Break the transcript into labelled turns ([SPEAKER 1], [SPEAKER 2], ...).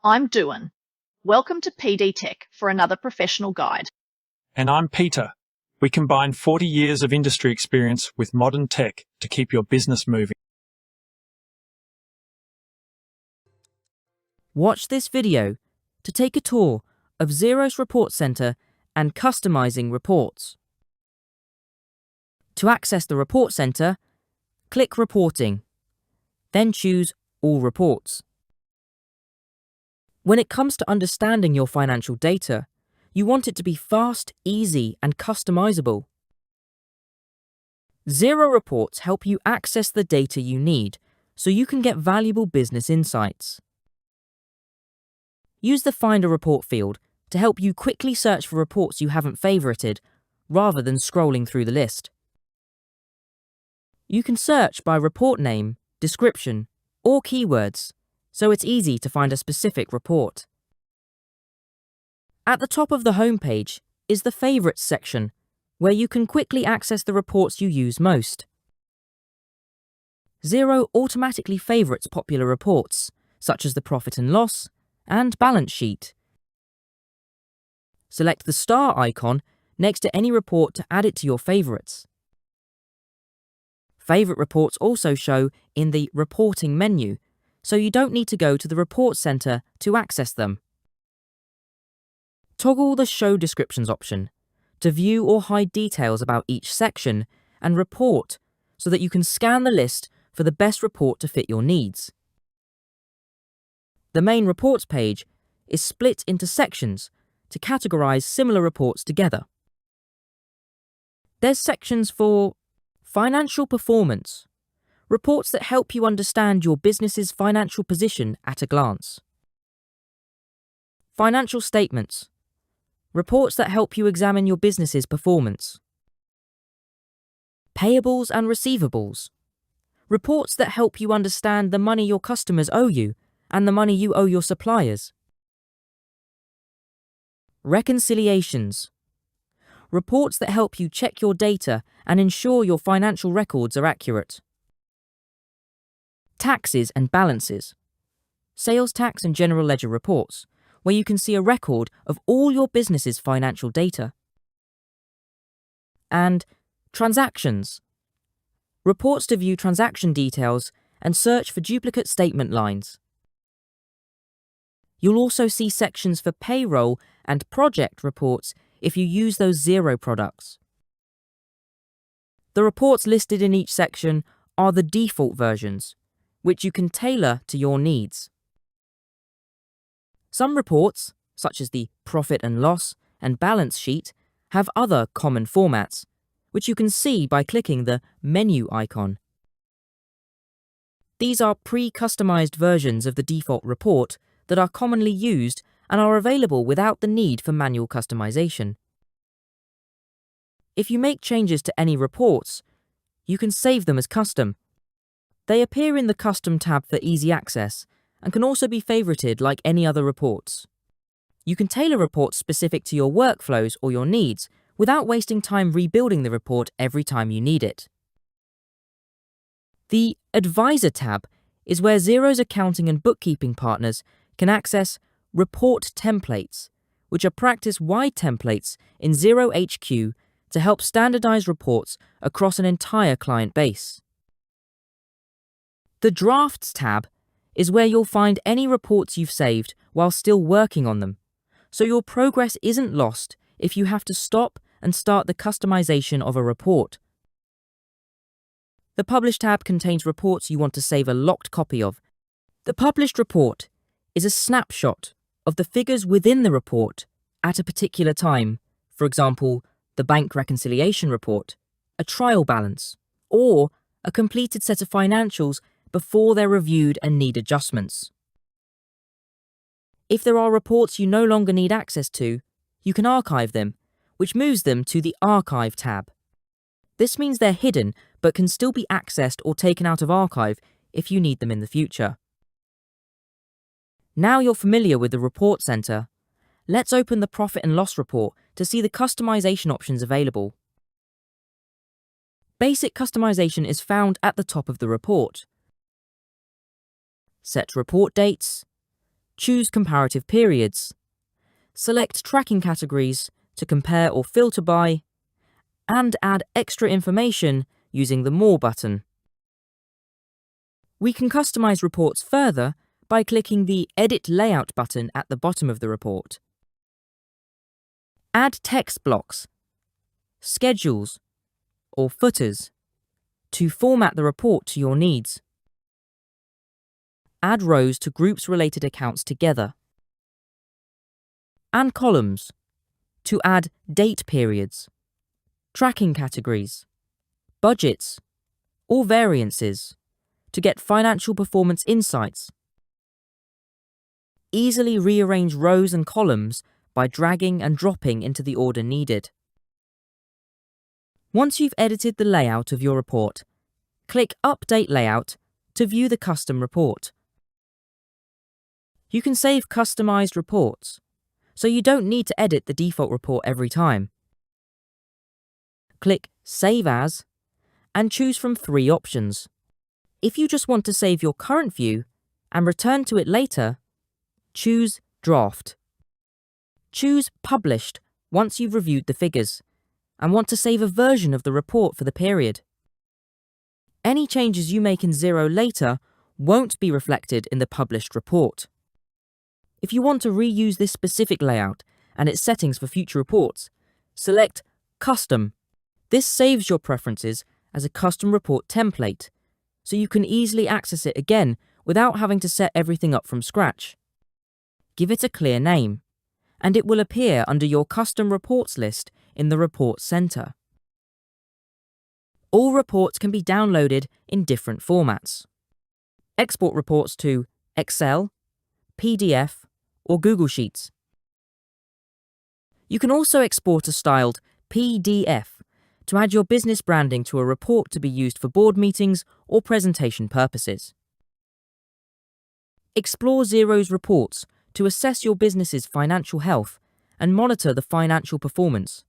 [SPEAKER 1] I'm Duan. Welcome to PD Tech for another professional guide.
[SPEAKER 2] And I'm Peter. We combine 40 years of industry experience with modern tech to keep your business moving.
[SPEAKER 3] Watch this video to take a tour of Xero's Report Center and customizing reports. To access the Report Center, click Reporting, then choose All Reports. When it comes to understanding your financial data, you want it to be fast, easy, and customizable. Xero reports help you access the data you need so you can get valuable business insights. Use the Find a Report field to help you quickly search for reports you haven't favorited rather than scrolling through the list. You can search by report name, description, or keywords, so it's easy to find a specific report. At the top of the home page is the Favorites section, where you can quickly access the reports you use most. Xero automatically favorites popular reports, such as the Profit and Loss and Balance Sheet. Select the star icon next to any report to add it to your favorites. Favorite reports also show in the Reporting menu, so you don't need to go to the Report Center to access them. Toggle the Show Descriptions option to view or hide details about each section and report so that you can scan the list for the best report to fit your needs. The main reports page is split into sections to categorize similar reports together. There's sections for Financial Performance, reports that help you understand your business's financial position at a glance. Financial Statements, reports that help you examine your business's performance. Payables and Receivables, reports that help you understand the money your customers owe you and the money you owe your suppliers. Reconciliations, reports that help you check your data and ensure your financial records are accurate. Taxes and Balances, sales tax and general ledger reports, where you can see a record of all your business's financial data. And Transactions, reports to view transaction details and search for duplicate statement lines. You'll also see sections for Payroll and Project reports if you use those Xero products. The reports listed in each section are the default versions, which you can tailor to your needs. Some reports, such as the Profit and Loss and Balance Sheet, have other common formats, which you can see by clicking the menu icon. These are pre-customized versions of the default report that are commonly used and are available without the need for manual customization. If you make changes to any reports, you can save them as custom. They appear in the Custom tab for easy access and can also be favorited like any other reports. You can tailor reports specific to your workflows or your needs without wasting time rebuilding the report every time you need it. The Advisor tab is where Xero's accounting and bookkeeping partners can access report templates, which are practice-wide templates in Xero HQ to help standardize reports across an entire client base. The Drafts tab is where you'll find any reports you've saved while still working on them, so your progress isn't lost if you have to stop and start the customization of a report. The Publish tab contains reports you want to save a locked copy of. The published report is a snapshot of the figures within the report at a particular time, for example, the bank reconciliation report, a trial balance, or a completed set of financials before they're reviewed and need adjustments. If there are reports you no longer need access to, you can archive them, which moves them to the Archive tab. This means they're hidden but can still be accessed or taken out of archive if you need them in the future. Now you're familiar with the Report Center, let's open the Profit and Loss report to see the customization options available. Basic customization is found at the top of the report. Set report dates, choose comparative periods, select tracking categories to compare or filter by, and add extra information using the More button. We can customize reports further by clicking the Edit Layout button at the bottom of the report. Add text blocks, schedules, or footers to format the report to your needs. Add rows to groups related accounts together. And columns to add date periods, tracking categories, budgets, or variances to get financial performance insights. Easily rearrange rows and columns by dragging and dropping into the order needed. Once you've edited the layout of your report, click Update Layout to view the custom report. You can save customized reports, so you don't need to edit the default report every time. Click Save As and choose from 3 options. If you just want to save your current view and return to it later, choose Draft. Choose Published once you've reviewed the figures and want to save a version of the report for the period. Any changes you make in Xero later won't be reflected in the published report. If you want to reuse this specific layout and its settings for future reports, select Custom. This saves your preferences as a custom report template, so you can easily access it again without having to set everything up from scratch. Give it a clear name, and it will appear under your Custom Reports list in the Report Center. All reports can be downloaded in different formats. Export reports to Excel, PDF, or Google Sheets. You can also export a styled PDF to add your business branding to a report to be used for board meetings or presentation purposes. Explore Xero's reports to assess your business's financial health and monitor the financial performance.